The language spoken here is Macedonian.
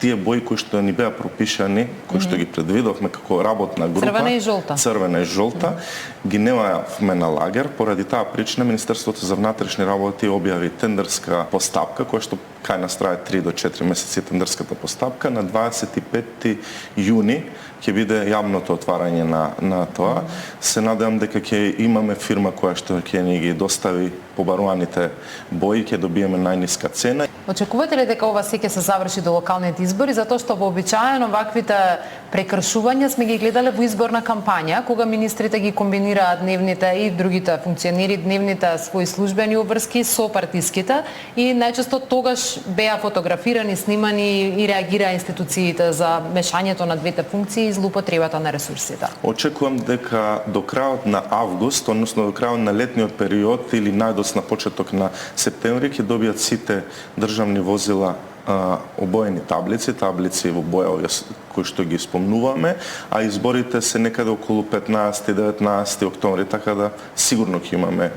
Тие бои кои што ни беа пропишани, кои што ги предвидовме како работна група, црвена и жолта, ги немавме на лагер. Поради таа причина Министерството за внатрешни работи објави тендерска постапка, која што кај нас трае 3 до 4 месеци тендерската постапка. На 25 јуни ќе биде јавното отварање на тоа. Се надевам дека ќе имаме фирма која што ќе ни ги достави побаруваните бои, ќе добиеме најниска цена. Очекувате ли дека ова се ќе се заврши до локалните избори, затоа што вообичаено ваквите прекршувања сме ги гледале во изборна кампања, кога министрите ги комбинираат дневните и другите функционери дневните своји службени обврски со партиските и најчесто тогаш беа фотографирани, снимани и реагираа институциите за мешањето на двете функции и злоупотребата на ресурсите. Очекувам дека до крајот на август, односно до крајот на летниот период или најдосна почеток на септември ќе добијат сите државни возила обоени таблици во боја кои што ги спомнуваме, а изборите се некаде околу 15-19 октомври, така да сигурно ќе имаме